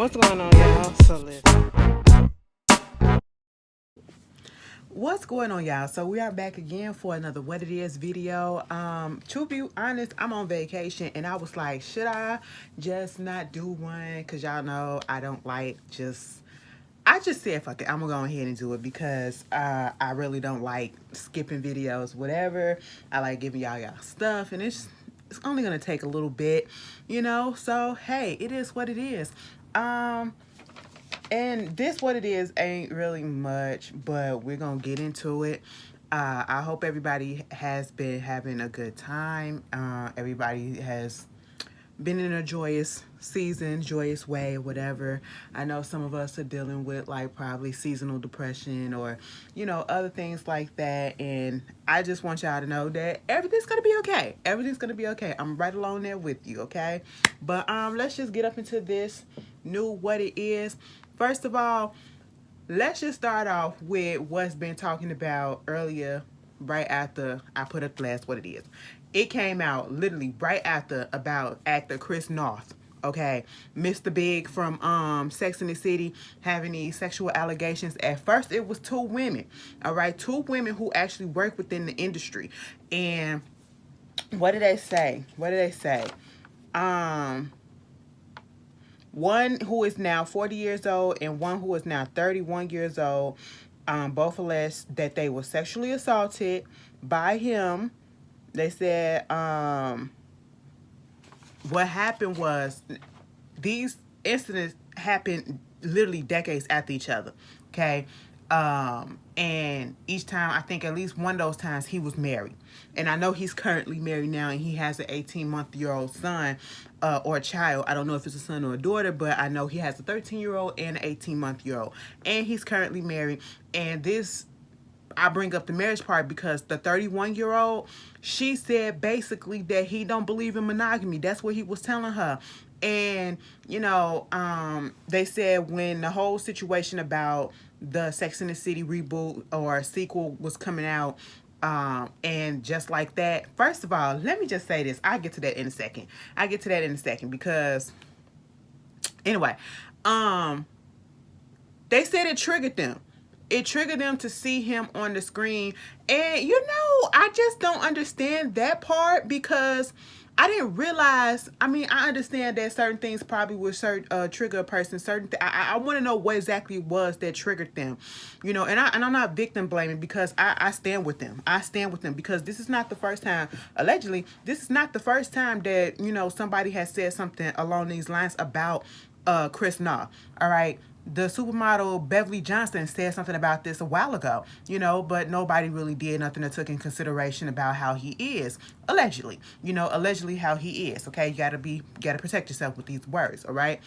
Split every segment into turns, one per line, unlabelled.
What's going on, y'all? So listen.
What's going on, y'all? So we are back again for another What It Is video. To be honest, I'm on vacation and I was like, should I just not do one? Because y'all know I don't like I just said fuck it. I'm gonna go ahead and do it because I really don't like skipping videos, whatever. I like giving y'all stuff, and it's only gonna take a little bit, So hey, it is what it is. Um, and this what it is ain't really much, but we're gonna get into it. I hope everybody has been having a good time. Everybody has been in a joyous season, joyous way, whatever. I know some of us are dealing with like probably seasonal depression or, other things like that. And I just want y'all to know that everything's gonna be okay. Everything's gonna be okay. I'm right along there with you, okay? But let's just get up into this new what it is. First of all, let's just start off with what's been talking about earlier, right after I put up the last what it is. It came out literally right after about actor Chris North. Okay, Mr. Big from Sex and the City having these sexual allegations. At first, it was two women. All right, two women who actually work within the industry. And what did they say? What did they say? Um, One who is now 40 years old and one who is now 31 years old, both alleged that they were sexually assaulted by him. They said what happened was these incidents happened literally decades after each other. Okay. And each time, I think at least one of those times he was married. And I know he's currently married now and he has an 18-month-year-old son or a child. I don't know if it's a son or a daughter, but I know he has a 13-year-old and an 18-month-year-old. And he's currently married. And this, I bring up the marriage part because the 31-year-old, she said basically that he don't believe in monogamy. That's what he was telling her. And, they said when the whole situation about the Sex and the City reboot or sequel was coming out, and just like that, first of all, let me just say this. I'll get to that in a second. Because, anyway, they said it triggered them. It triggered them to see him on the screen. And, I just don't understand that part because I didn't realize. I mean, I understand that certain things probably would trigger a person. I want to know what exactly it was that triggered them, And I'm not victim blaming because I stand with them. I stand with them because this is not the first time. Allegedly, this is not the first time that somebody has said something along these lines about Chris Nah. All right. The supermodel Beverly Johnson said something about this a while ago, but nobody really did nothing or took in consideration about how he is. Allegedly how he is. Okay, you gotta protect yourself with these words, all right?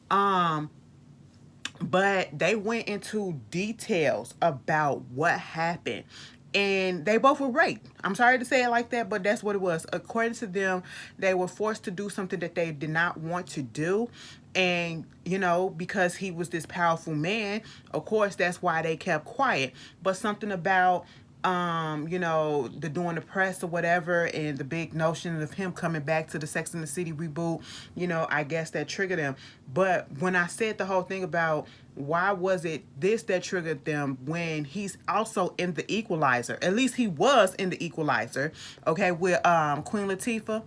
But they went into details about what happened. And they both were raped. I'm sorry to say it like that, but that's what it was. According to them, they were forced to do something that they did not want to do. And, because he was this powerful man, of course, that's why they kept quiet. But something about the doing the press or whatever, and the big notion of him coming back to the Sex and the City reboot, I guess that triggered them. But when I said the whole thing about why was it this that triggered them when he's also in the Equalizer, at least he was in the Equalizer, okay, with Queen Latifah,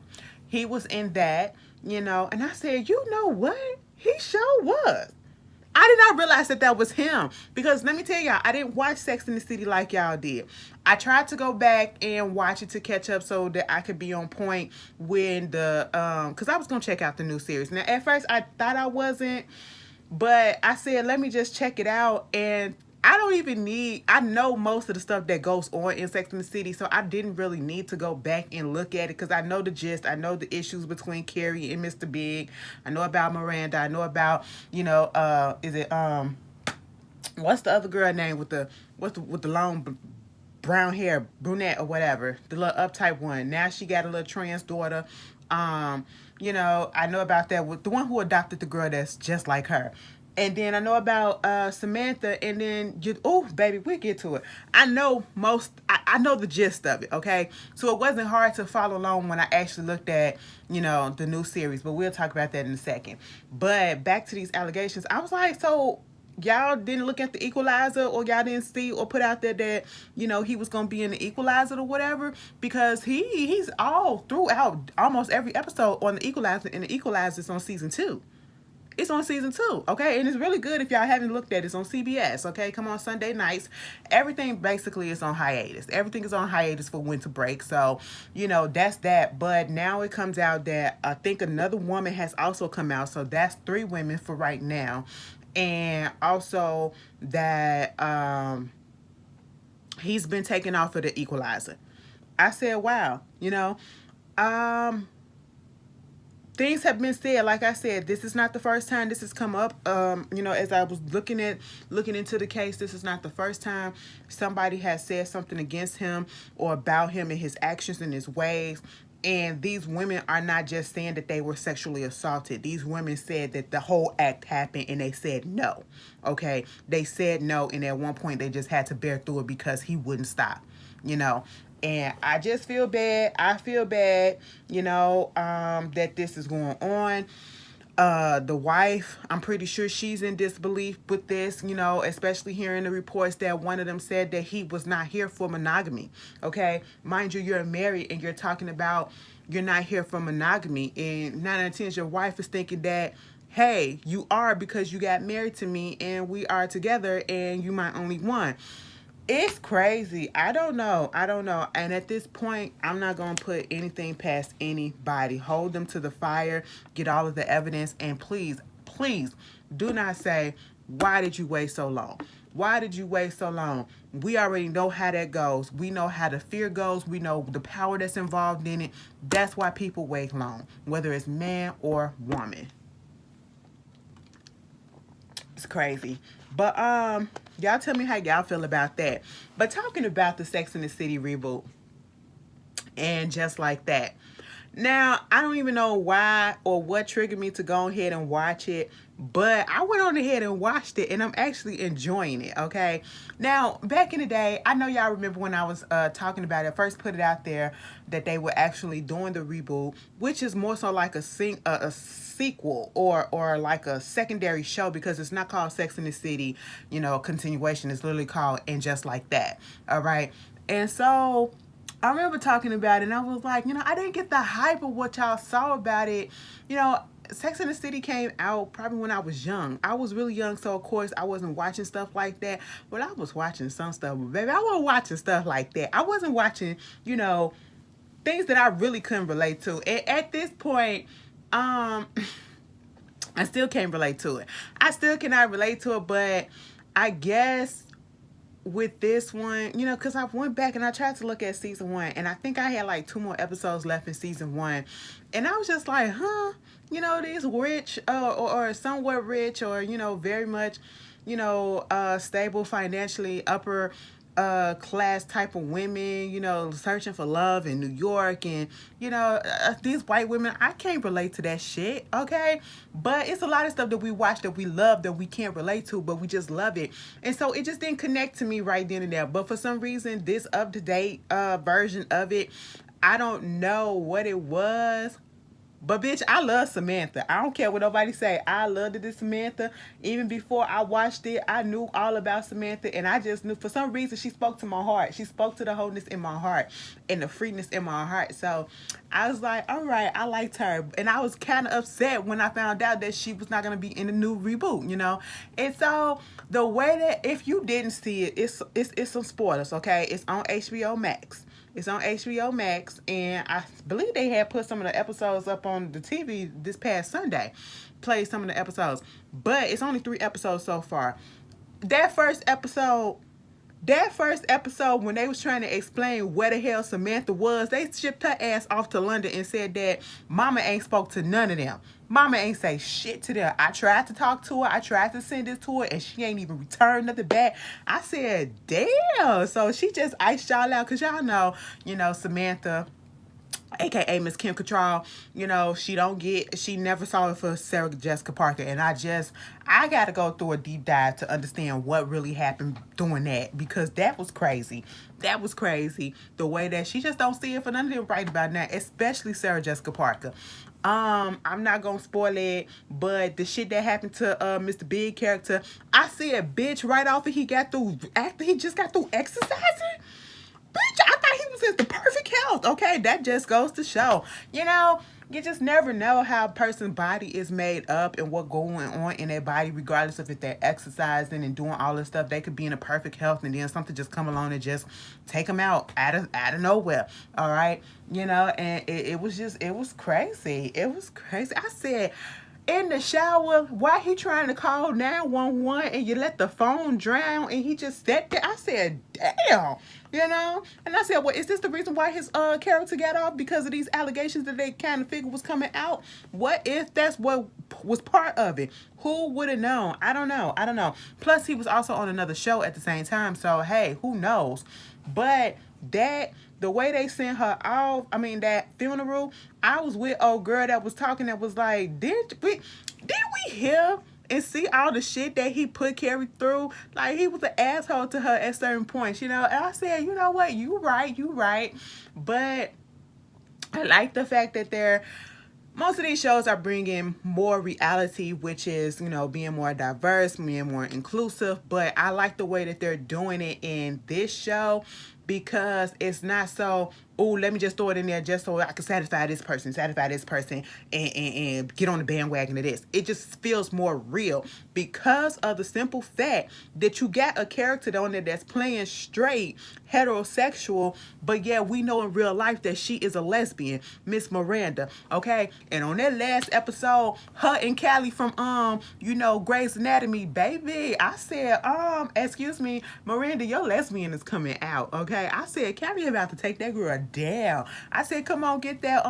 he was in that, and I said, you know what? He sure was. I did not realize that was him because let me tell y'all, I didn't watch Sex and the City like y'all did. I tried to go back and watch it to catch up so that I could be on point when because I was gonna check out the new series. Now at first I thought I wasn't, but I said let me just check it out, and I know most of the stuff that goes on in Sex and the City, so I didn't really need to go back and look at it because I know the gist. I know the issues between Carrie and Mr. Big. I know about Miranda. I know about, is it, what's the other girl name with the long brown hair, brunette or whatever, the little uptight one. Now she got a little trans daughter. I know about that with the one who adopted the girl that's just like her. And then I know about Samantha, and then oh baby, we'll get to it. I know I know the gist of it, okay? So it wasn't hard to follow along when I actually looked at, the new series, but we'll talk about that in a second. But back to these allegations, I was like, so y'all didn't look at the Equalizer, or y'all didn't see or put out there that he was gonna be in the Equalizer or whatever, because he's all throughout almost every episode on the Equalizer, and the Equalizer's on season 2. It's on season 2, okay? And it's really good if y'all haven't looked at it. It's on CBS, okay? Come on Sunday nights. Everything basically is on hiatus. Everything is on hiatus for winter break. So, that's that. But now it comes out that I think another woman has also come out. So that's 3 women for right now. And also that he's been taken off of the Equalizer. I said, wow, things have been said. Like I said, this is not the first time this has come up. As I was looking into the case, this is not the first time somebody has said something against him or about him and his actions and his ways. And these women are not just saying that they were sexually assaulted. These women said that the whole act happened, and they said no. Okay, they said no, and at one point they just had to bear through it because he wouldn't stop. And I just feel bad. I feel bad, that this is going on. The wife, I'm pretty sure she's in disbelief with this, especially hearing the reports that one of them said that he was not here for monogamy. Okay, mind you, you're married and you're talking about you're not here for monogamy, and 9 out of 10 your wife is thinking that, hey, you are, because you got married to me and we are together and you my only one. It's crazy. I don't know. And at this point, I'm not going to put anything past anybody. Hold them to the fire. Get all of the evidence. And please, please do not say, why did you wait so long? Why did you wait so long? We already know how that goes. We know how the fear goes. We know the power that's involved in it. That's why people wait long, whether it's man or woman. It's crazy. But y'all tell me how y'all feel about that. But talking about the Sex and the City reboot, and just like that. Now, I don't even know why or what triggered me to go ahead and watch it, but I went on ahead and watched it, and I'm actually enjoying it, okay? Now, back in the day, I know y'all remember when I was talking about it, first put it out there that they were actually doing the reboot, which is more so like a sequel or like a secondary show, because it's not called Sex and the City, continuation. It's literally called And Just Like That, all right? And so I remember talking about it, and I was like, I didn't get the hype of what y'all saw about it. Sex and the City came out probably when I was young. I was really young, so of course I wasn't watching stuff like that. But I was watching some stuff. But baby, I wasn't watching stuff like that. I wasn't watching, things that I really couldn't relate to. And at this point, I still can't relate to it. I still cannot relate to it, but I guess with this one, because I went back and I tried to look at season 1, and I think I had like 2 more episodes left in season 1, and I was just like, these rich or somewhat rich, or very much stable financially, upper class type of women, searching for love in New York, and these white women, I can't relate to that shit, okay? But it's a lot of stuff that we watch that we love that we can't relate to, but we just love it. And so it just didn't connect to me right then and there. But for some reason, this up-to-date version of it, I don't know what it was. But bitch, I love Samantha. I don't care what nobody say. I loved this Samantha. Even before I watched it, I knew all about Samantha, and I just knew for some reason she spoke to my heart. She spoke to the wholeness in my heart and the freeness in my heart. So I was like, all right, I liked her. And I was kind of upset when I found out that she was not going to be in the new reboot, And so the way that, if you didn't see it, it's some spoilers, okay? It's on HBO Max. It's on HBO Max, and I believe they had put some of the episodes up on the TV this past Sunday. Played some of the episodes, but it's only 3 episodes so far. That first episode, when they was trying to explain where the hell Samantha was, they shipped her ass off to London and said that Mama ain't spoke to none of them. Mama ain't say shit to them. I tried to talk to her. I tried to send it to her, and she ain't even returned nothing back. I said, damn. So she just iced y'all out, because y'all know, Samantha, aka Miss Kim Cattrall, you know, she never saw it for Sarah Jessica Parker. And I gotta go through a deep dive to understand what really happened doing that, because that was crazy. That was crazy. The way that she just don't see it for none of them right about that, especially Sarah Jessica Parker. I'm not gonna spoil it, but the shit that happened to Mr. Big character, I said, bitch, right off after he just got through exercising. Bitch, I thought he was in the perfect health. Okay, that just goes to show. You know, you just never know how a person's body is made up and what going on in their body, regardless of if they're exercising and doing all this stuff. They could be in a perfect health and then something just come along and just take them out of nowhere. All right, you know, and it was crazy. It was crazy. I said, in the shower, why he trying to call 911 and you let the phone drown and he just sat there? I said, damn, you know? And I said, well, is this the reason why his character got off? Because of these allegations that they kind of figured was coming out? What if that's what was part of it? Who would have known? I don't know. Plus, he was also on another show at the same time. So, hey, who knows? But the way they sent her off, I mean, that funeral, I was with old girl that was talking that was like, did we hear and see all the shit that he put Carrie through? Like, he was an asshole to her at certain points, you know? And I said, you know what? You right. But I like the fact that most of these shows are bringing more reality, which is, you know, being more diverse, being more inclusive. But I like the way that they're doing it in this show, because it's not so, oh, let me just throw it in there just so I can satisfy this person, and get on the bandwagon of this. It just feels more real because of the simple fact that you got a character on there that's playing straight heterosexual, but yeah, we know in real life that she is a lesbian, Miss Miranda, okay? And on that last episode, her and Callie from Grey's Anatomy, baby, I said, excuse me, Miranda, your lesbian is coming out, okay? I said, Callie about to take that girl down. I said, come on, get that,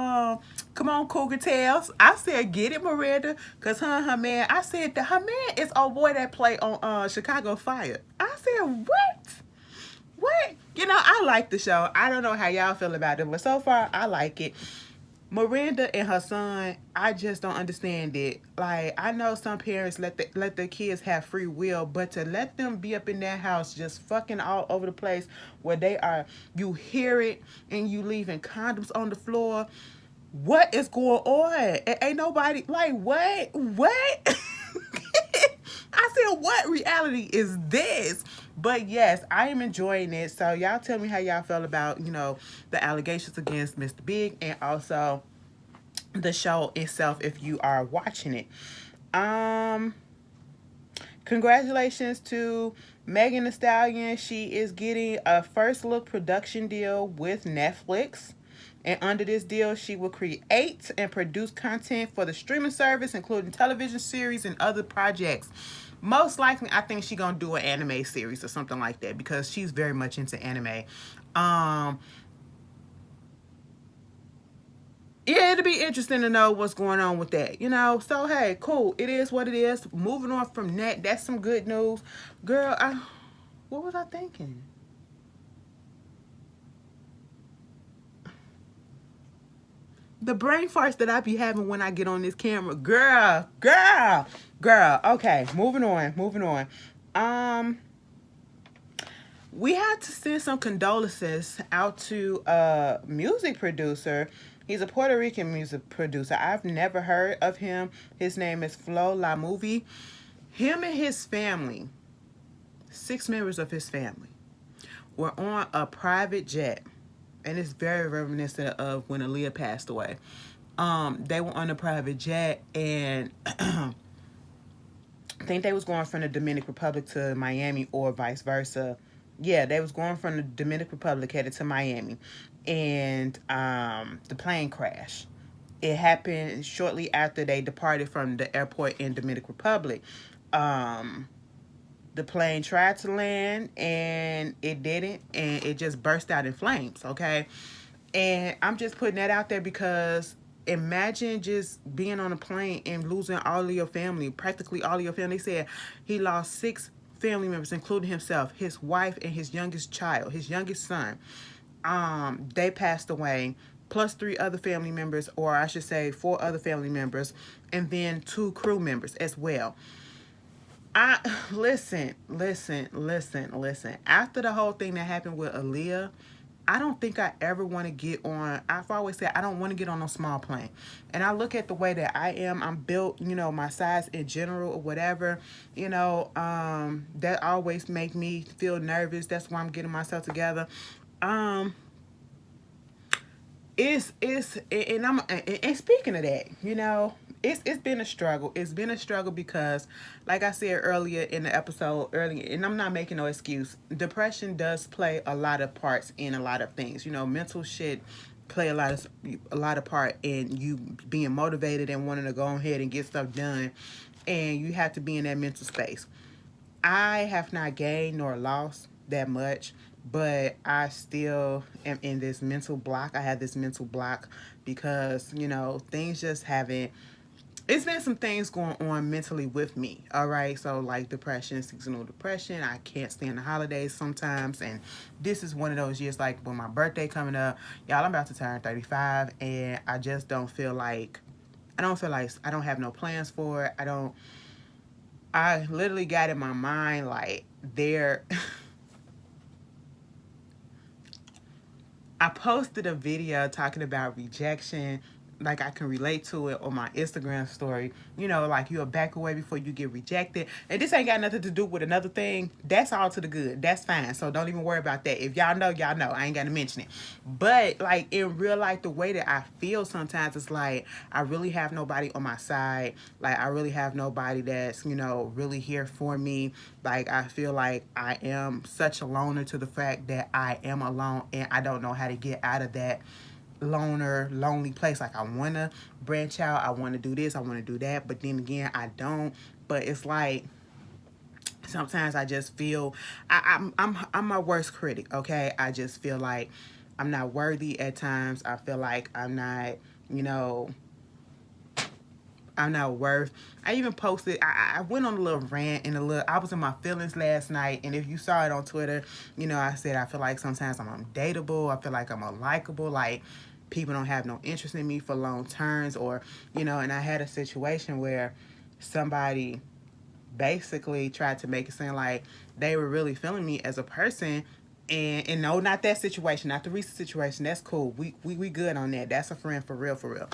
come on, Cougar Tails. I said, get it, Miranda, because her man, I said that her man is a boy that play on Chicago Fire. I said, what? You know, I like the show. I don't know how y'all feel about it, but so far, I like it. Miranda and her son, I just don't understand it. Like, I know some parents let their kids have free will, but to let them be up in that house just fucking all over the place where they are, you hear it and you leaving condoms on the floor. What is going on? Ain't nobody, like, what? I said, what reality is this? But yes, I am enjoying it. So y'all tell me how y'all feel about, the allegations against Mr. Big and also the show itself if you are watching it. Congratulations to Megan Thee Stallion. She is getting a first look production deal with Netflix. And under this deal, she will create and produce content for the streaming service, including television series and other projects. Most likely, I think she's going to do an anime series or something like that, because she's very much into anime. Yeah, it'll be interesting to know what's going on with that, So, hey, cool. It is what it is. Moving on from that, that's some good news. Girl, what was I thinking? The brain farts that I be having when I get on this camera. Girl. Okay, moving on. We had to send some condolences out to a music producer. He's a Puerto Rican music producer. I've never heard of him. His name is Flo La Movie. Him and his family, 6 members of his family, were on a private jet. And it's very reminiscent of when Aaliyah passed away. They were on a private jet, and I think they was going from the Dominican Republic to Miami or vice versa. Yeah, they was going from the Dominican Republic headed to Miami, and the plane crashed. It happened shortly after they departed from the airport in Dominican Republic. The plane tried to land and it didn't, and it just burst out in flames, okay? And I'm just putting that out there because imagine just being on a plane and losing all of your family, practically all of your family. They said he lost 6 family members, including himself, his wife, and his youngest child, his youngest son. They passed away plus 3 other family members, or I should say 4 other family members, and then 2 crew members as well. I listen. After the whole thing that happened with Aaliyah, I don't think I ever want to get on. I've always said I don't want to get on no small plane. And I look at the way that I'm built, my size in general or whatever, that always make me feel nervous. That's why I'm getting myself together. Um, it's and speaking of that, it's been a struggle. It's been a struggle because, like I said earlier in the episode earlier, and I'm not making no excuse, depression does play a lot of parts in a lot of things. Mental shit play a lot of part in you being motivated and wanting to go ahead and get stuff done, and you have to be in that mental space. I have not gained nor lost that much, but I still am in this mental block. I have this mental block because, things just haven't. It's been some things going on mentally with me. All right. So, like depression, seasonal depression. I can't stand the holidays sometimes. And this is one of those years, like when my birthday coming up. Y'all, I'm about to turn 35. And I just don't feel like. I don't have no plans for it. I literally got in my mind like there. I posted a video talking about rejection, like I can relate to it on my Instagram story. Like you'll back away before you get rejected. And this ain't got nothing to do with another thing. That's all to the good. That's fine. So don't even worry about that. If y'all know, y'all know. I ain't got to mention it. But like in real life, the way that I feel sometimes it's like I really have nobody on my side. Like I really have nobody that's, really here for me. Like I feel like I am such a loner to the fact that I am alone and I don't know how to get out of that lonely place. Like I want to branch out, I want to do this, I want to do that, but then again I don't. But it's like sometimes I just feel I'm my worst critic. Okay, I just feel like I'm not worthy at times. I feel like you know I'm not worth. I even posted. I went on a little rant and I was in my feelings last night. And if you saw it on Twitter, I said I feel like sometimes I'm undateable. I feel like I'm unlikable. Like people don't have no interest in me for long terms, or And I had a situation where somebody basically tried to make it seem like they were really feeling me as a person. And no, not that situation, not the recent situation. That's cool. We good on that. That's a friend for real, for real.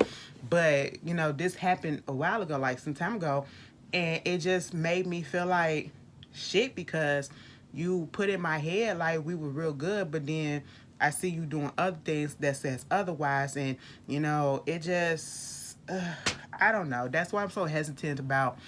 But this happened a while ago, like some time ago, and it just made me feel like shit because you put in my head like we were real good, but then I see you doing other things that says otherwise, and it just I don't know. That's why I'm so hesitant about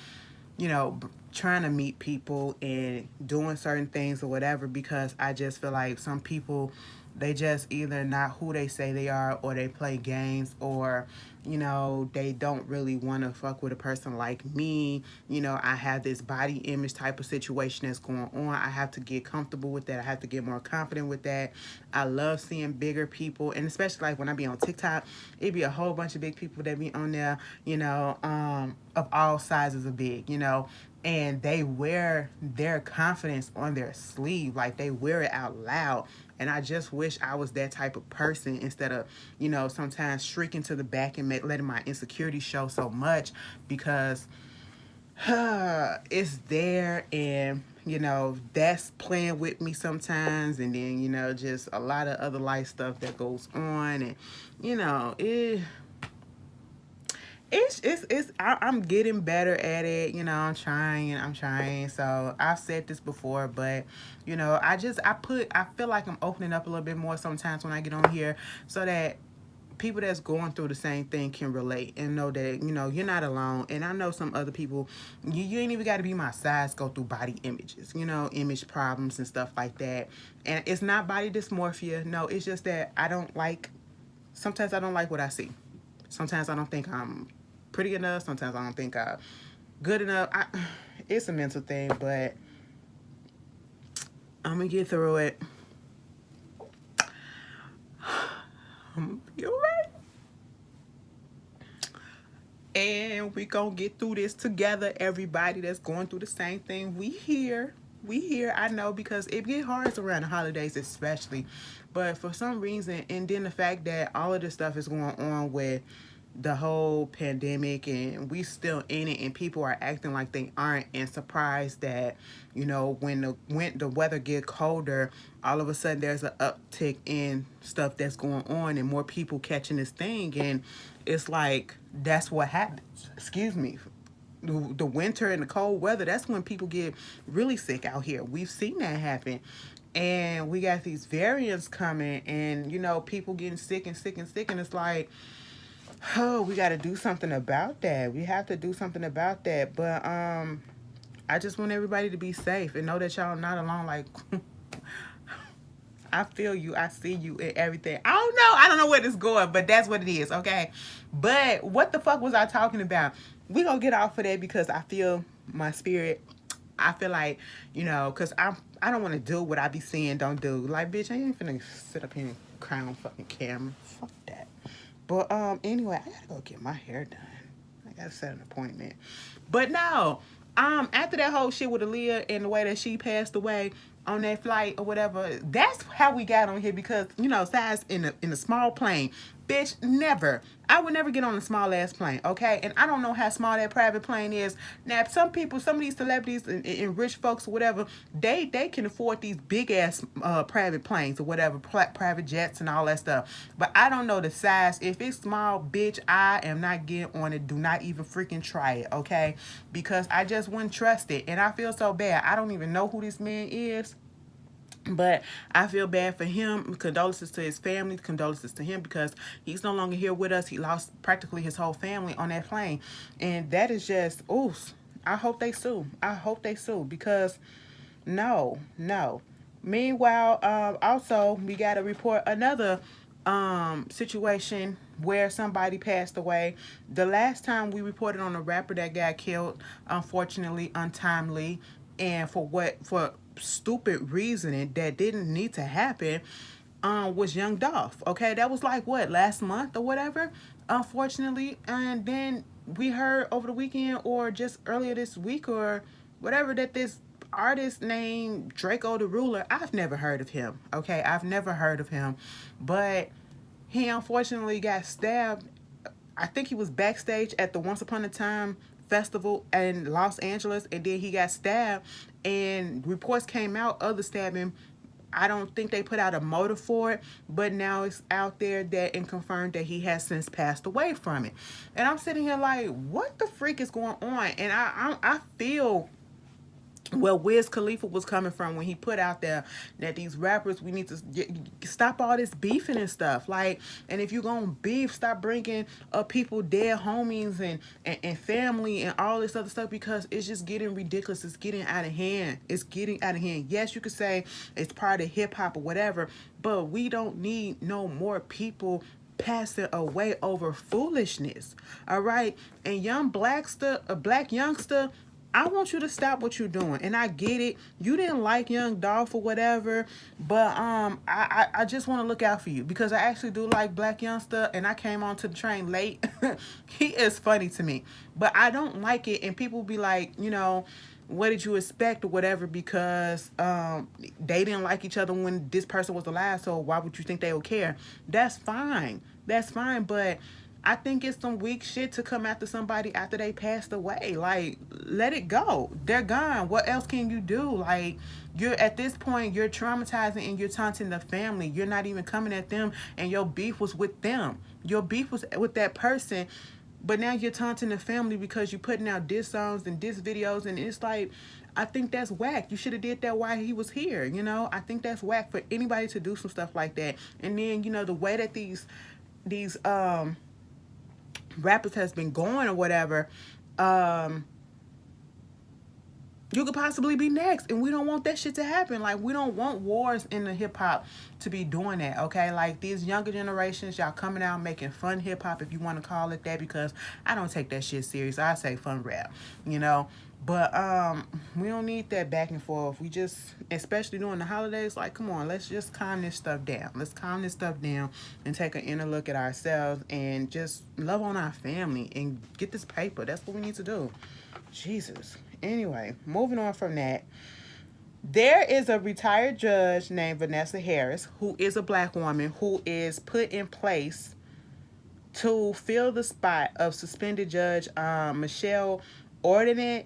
trying to meet people and doing certain things or whatever, because I just feel like some people, they just either not who they say they are, or they play games, or they don't really want to fuck with a person like me. I have this body image type of situation that's going on. I have to get comfortable with that. I have to get more confident with that. I love seeing bigger people, and especially like when I be on TikTok, it be a whole bunch of big people that be on there, of all sizes of big, and they wear their confidence on their sleeve, like they wear it out loud. And I just wish I was that type of person, instead of sometimes shrieking to the back and letting my insecurity show so much, because it's there, and that's playing with me sometimes. And then just a lot of other life stuff that goes on, and I'm getting better at it. I'm trying. So I've said this before, but I feel like I'm opening up a little bit more sometimes when I get on here, so that people that's going through the same thing can relate and know that you're not alone. And I know some other people, you ain't even got to be my size, go through body images, image problems and stuff like that. And it's not body dysmorphia. No, it's just that sometimes I don't like what I see. Sometimes I don't think I'm pretty enough. Sometimes I don't think I'm good enough. It's a mental thing, but I'm gonna get through it. I'm gonna be alright. And we gonna get through this together. Everybody that's going through the same thing, we here. We here, I know, because it get hard around the holidays especially. But for some reason, and then the fact that all of this stuff is going on with the whole pandemic and we still in it and people are acting like they aren't, and surprised that, you know, when the weather get colder, all of a sudden there's an uptick in stuff that's going on and more people catching this thing. And it's like that's what happens. Excuse me. The winter and the cold weather, that's when people get really sick out here. We've seen that happen. And we got these variants coming, and you know, people getting sick and sick and sick, and it's like, oh, we got to do something about that. We have to do something about that. But I just want everybody to be safe and know that y'all not alone. Like, I feel you, I see you, and everything. I don't know where this is going, but that's what it is, okay? But what the fuck was I talking about? We gonna get off of that because I feel my spirit. I feel like, you know, because I don't want to do what I be saying don't do. Like, bitch, I ain't finna sit up here and cry on fucking camera. Fuck that. But anyway, I gotta go get my hair done. I gotta set an appointment. But no, after that whole shit with Aaliyah and the way that she passed away on that flight or whatever, that's how we got on here because, you know, size in a small plane. Bitch, never. I would never get on a small ass plane, okay? And I don't know how small that private plane is. Now, some people, some of these celebrities and rich folks or whatever, they can afford these big ass private planes or whatever, private jets and all that stuff. But I don't know the size. If it's small, bitch, I am not getting on it. Do not even freaking try it, okay? Because I just wouldn't trust it. And I feel so bad. I don't even know who this man is. But I feel bad for him. Condolences to his family. Condolences to him because he's no longer here with us. He lost practically his whole family on that plane. And that is just, oof. I hope they sue. I hope they sue because no. Meanwhile, also, we got to report another situation where somebody passed away. The last time we reported on a rapper that got killed, unfortunately, untimely, and for stupid reasoning that didn't need to happen, was Young Dolph. Okay, that was like what, last month or whatever, unfortunately. And then we heard over the weekend or just earlier this week or whatever that this artist named Draco the Ruler, I've never heard of him. Okay, I've never heard of him, but he unfortunately got stabbed. I think he was backstage at the Once Upon a Time festival in Los Angeles, and then he got stabbed, and reports came out of the stabbing. I don't think they put out a motive for it, but now it's out there that and confirmed that he has since passed away from it. And I'm sitting here like, what the freak is going on? And I feel well, Wiz Khalifa was coming from when he put out there that these rappers, we need to stop all this beefing and stuff. Like, and if you're going to beef, stop bringing up people, dead homies and family and all this other stuff because it's just getting ridiculous. It's getting out of hand. It's getting out of hand. Yes, you could say it's part of hip hop or whatever, but we don't need no more people passing away over foolishness. All right. And a black youngster, I want you to stop what you're doing. And I get it. You didn't like Young Dolph or whatever, but I just want to look out for you because I actually do like Black Youngster, and I came onto the train late. He is funny to me, but I don't like it. And people be like, you know, what did you expect or whatever because they didn't like each other when this person was alive, so why would you think they would care? That's fine. That's fine, but I think it's some weak shit to come after somebody after they passed away. Like, let it go. They're gone. What else can you do? Like, you're at this point, you're traumatizing and you're taunting the family. You're not even coming at them, and your beef was with them. Your beef was with that person, but now you're taunting the family because you're putting out diss songs and diss videos, and it's like, I think that's whack. You should have did that while he was here, you know? I think that's whack for anybody to do some stuff like that. And then, you know, the way that these rappers has been going or whatever, you could possibly be next, and we don't want that shit to happen. Like, we don't want wars in the hip-hop to be doing that, okay? Like, these younger generations, y'all coming out making fun hip-hop, if you want to call it that, because I don't take that shit serious. I say fun rap, you know? But we don't need that back and forth. We just, especially during the holidays, like, come on, let's just calm this stuff down. Let's calm this stuff down and take an inner look at ourselves and just love on our family and get this paper. That's what we need to do. Jesus. Anyway, moving on from that. There is a retired judge named Vanessa Harris, who is a black woman who is put in place to fill the spot of suspended judge Michelle Ordonez,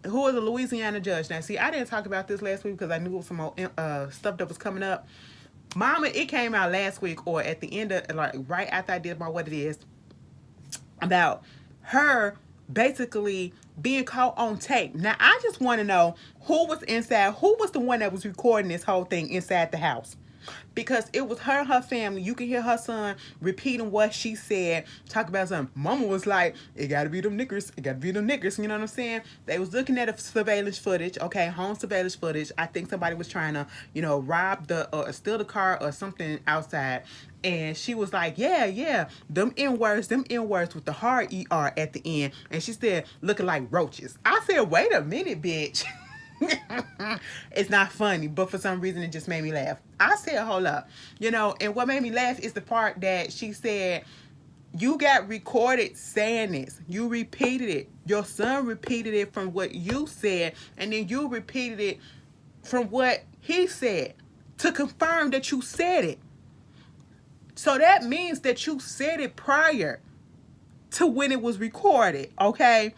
who is a Louisiana judge. Now, see, I didn't talk about this last week because I knew some more stuff that was coming up. Mama, it came out last week or at the end of, like, right after I did about what it is, about her basically being caught on tape. Now, I just want to know who was inside, who was the one that was recording this whole thing inside the house. Because it was her and her family. You can hear her son repeating what she said, talk about something. Mama was like, it gotta be them niggers. It gotta be them niggers. You know what I'm saying? They was looking at a surveillance footage, okay, home surveillance footage. I think somebody was trying to, rob or steal the car or something outside. And she was like, yeah, them N-words with the hard ER at the end. And she said, looking like roaches. I said, wait a minute, bitch. It's not funny, but for some reason it just made me laugh. I said, hold up. And what made me laugh is the part that she said, you got recorded saying this. You repeated it. Your son repeated it from what you said, and then you repeated it from what he said to confirm that you said it. So that means that you said it prior to when it was recorded, okay?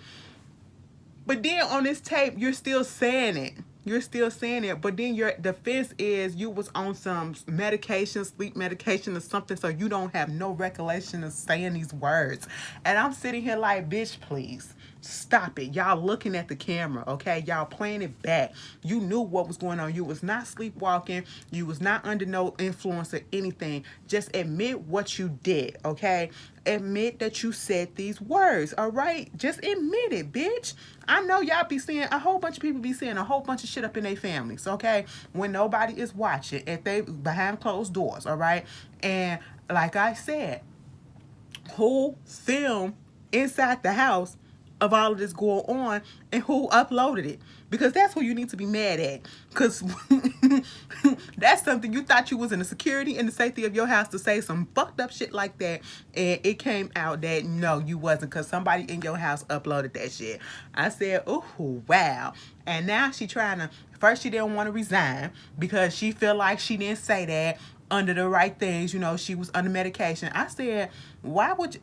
But then on this tape, you're still saying it. But then your defense is you was on some medication, sleep medication or something, so you don't have no recollection of saying these words. And I'm sitting here like, bitch, please. Stop it. Y'all looking at the camera, okay? Y'all playing it back. You knew what was going on. You was not sleepwalking. You was not under no influence or anything. Just admit what you did, okay? Admit that you said these words, all right? Just admit it, bitch. I know y'all be seeing, a whole bunch of people be seeing a whole bunch of shit up in their families, okay? When nobody is watching, if they behind closed doors, all right? And like I said, who filmed inside the house of all of this going on and who uploaded it? Because that's who you need to be mad at. Because that's something you thought you was in the security and the safety of your house to say some fucked up shit like that, and it came out that no, you wasn't, because somebody in your house uploaded that shit. I said, oh, wow. And now she trying to, first she didn't want to resign because she felt like she didn't say that under the right things, she was under medication. I said, why would you?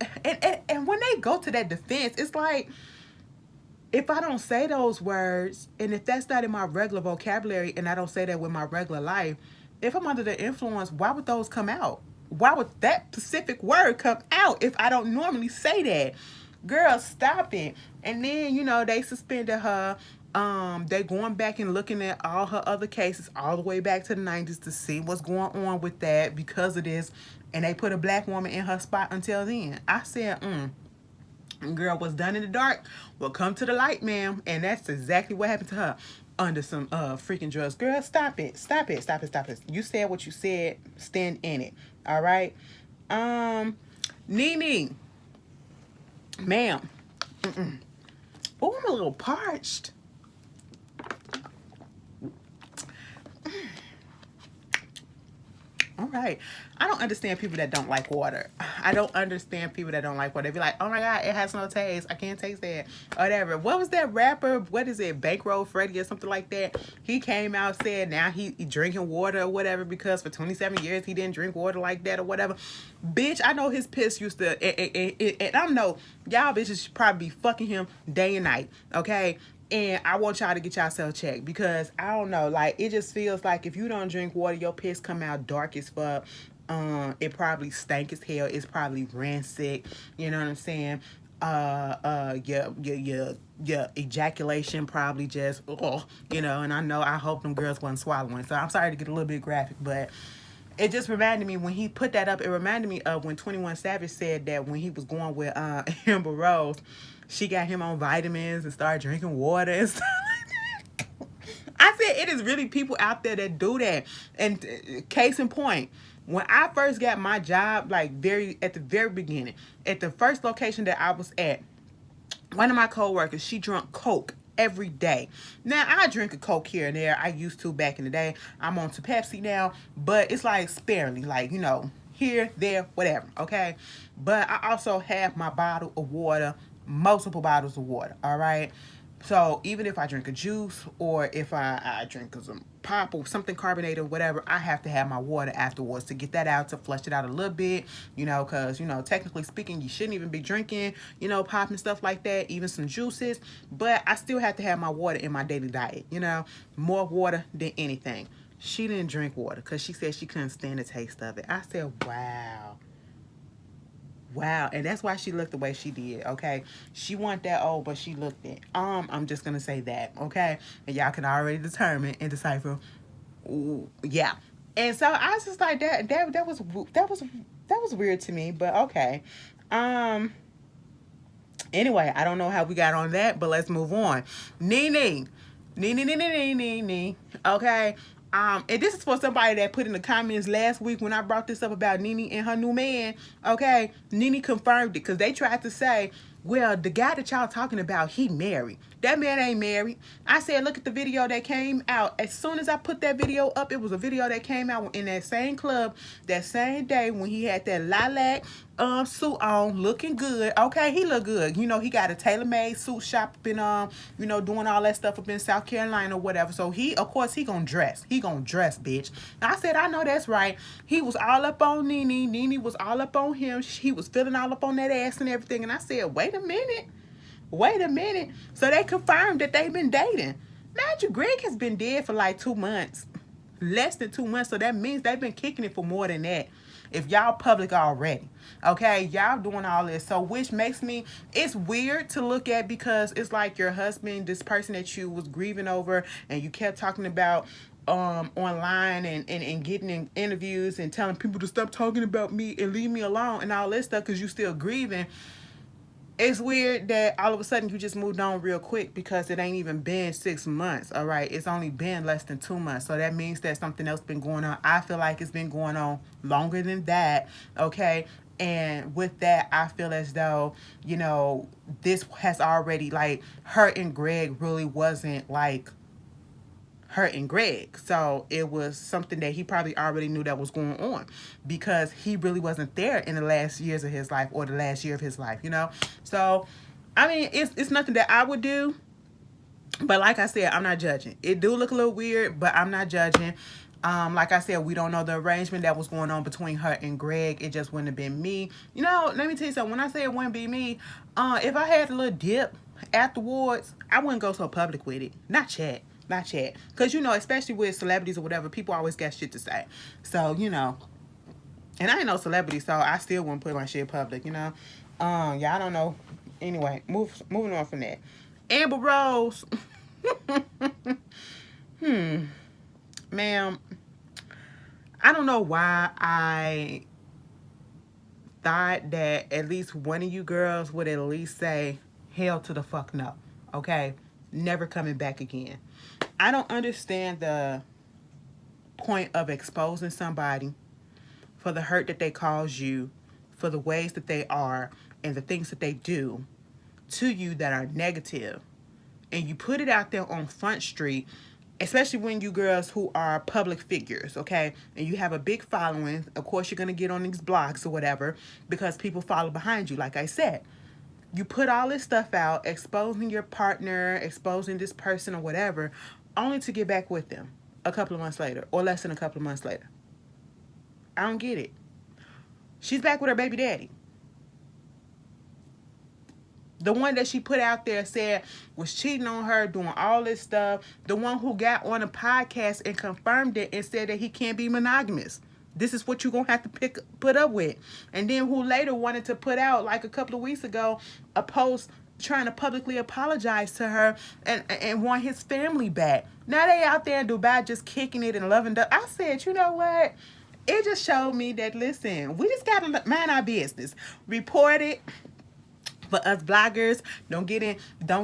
And when they go to that defense, it's like, if I don't say those words, and if that's not in my regular vocabulary, and I don't say that with my regular life, if I'm under the influence, why would those come out? Why would that specific word come out if I don't normally say that? Girl, stop it. And then, they suspended her. They going back and looking at all her other cases all the way back to the 90s to see what's going on with that because of this. And they put a black woman in her spot until then. I said, girl, what's done in the dark will come to the light, ma'am. And that's exactly what happened to her under some freaking drugs. Girl, stop it. You said what you said. Stand in it. All right. Nene, ma'am. Oh, I'm a little parched. All right. I don't understand people that don't like water. I don't understand people that don't like water. They be like, oh my God, it has no taste. I can't taste that. Or whatever. What was that rapper? What is it? Bankroll Freddy or something like that. He came out, said now he drinking water or whatever because for 27 years he didn't drink water like that or whatever. Bitch, I know his piss used to, and I know y'all bitches should probably be fucking him day and night. Okay? And I want y'all to get yourself checked because I don't know, like it just feels like if you don't drink water, your piss come out dark as fuck. It probably stank as hell. It's probably rancid. You know what I'm saying? Your ejaculation probably just, and I hope them girls wasn't swallowing. So I'm sorry to get a little bit graphic, but it just reminded me when he put that up. It reminded me of when 21 Savage said that when he was going with Amber Rose, she got him on vitamins and started drinking water and stuff like that. I said it is really people out there that do that. And case in point, when I first got my job, like at the very beginning, at the first location that I was at, one of my coworkers, she drank Coke every day. Now, I drink a Coke here and there. I used to back in the day. I'm on to Pepsi now, but it's like sparingly, like, here, there, whatever, okay? But I also have my bottle of water, multiple bottles of water, all right? So even if I drink a juice or if I drink some pop or something carbonated or whatever, I have to have my water afterwards to get that out, to flush it out a little bit, because, technically speaking, you shouldn't even be drinking, pop and stuff like that, even some juices. But I still have to have my water in my daily diet, more water than anything. She didn't drink water because she said she couldn't stand the taste of it. I said, wow. Wow, and that's why she looked the way she did, okay? She wasn't that old, but she looked it. I'm just gonna say that, okay? And y'all can already determine and decipher. Ooh, yeah. And so I was just like that was weird to me, but okay. Um anyway, I don't know how we got on that, but let's move on. Nene. Nene. Okay. And this is for somebody that put in the comments last week when I brought this up about Nene and her new man. Okay, Nene confirmed it because they tried to say, well, the guy that y'all talking about, he married. That man ain't married. I said, look at the video that came out. As soon as I put that video up, it was a video that came out in that same club that same day when he had that lilac suit on, looking good. Okay, he look good. He got a tailor-made suit shop up in doing all that stuff up in South Carolina or whatever. So of course he gonna dress. He gonna dress, bitch. I said, I know that's right. He was all up on Nene. Nene was all up on him. He was feeling all up on that ass and everything. And I said, wait a minute. So they confirmed that they've been dating. Mind you, Greg has been dead for like 2 months. Less than 2 months. So that means they've been kicking it for more than that. If y'all public already. Okay, y'all doing all this. So which makes me, it's weird to look at because it's like your husband, this person that you was grieving over and you kept talking about online and getting in interviews and telling people to stop talking about me and leave me alone and all this stuff because you still grieving. It's weird that all of a sudden you just moved on real quick because it ain't even been 6 months. All right, it's only been less than 2 months. So that means that something else been going on. I feel like it's been going on longer than that. Okay. And with that, I feel as though, this has already, like, her and Greg really wasn't like her and Greg. So it was something that he probably already knew that was going on because he really wasn't there in the last years of his life or the last year of his life, So, I mean, it's nothing that I would do. But like I said, I'm not judging. It do look a little weird, but I'm not judging. Like I said, we don't know the arrangement that was going on between her and Greg. It just wouldn't have been me. Let me tell you something. When I say it wouldn't be me, if I had a little dip afterwards, I wouldn't go so public with it. Not yet. Because, especially with celebrities or whatever, people always got shit to say. So, and I ain't no celebrity, so I still wouldn't put my shit public, y'all don't know. Anyway, moving on from that. Amber Rose. Ma'am, I don't know why I thought that at least one of you girls would at least say, hell to the fuck no. Okay? Never coming back again. I don't understand the point of exposing somebody for the hurt that they cause you, for the ways that they are, and the things that they do to you that are negative. And you put it out there on Front Street, especially when you girls who are public figures, okay? And you have a big following. Of course, you're going to get on these blogs or whatever because people follow behind you, like I said. You put all this stuff out, exposing your partner, exposing this person or whatever, only to get back with them a couple of months later or less than a couple of months later. I don't get it. She's back with her baby daddy. The one that she put out there said was cheating on her, doing all this stuff. The one who got on a podcast and confirmed it and said that he can't be monogamous. This is what you're going to have to put up with. And then who later wanted to put out, like a couple of weeks ago, a post trying to publicly apologize to her and want his family back. Now they out there in Dubai just kicking it and loving it. I said, you know what? It just showed me that, listen, we just got to mind our business. Report it. For us bloggers, don't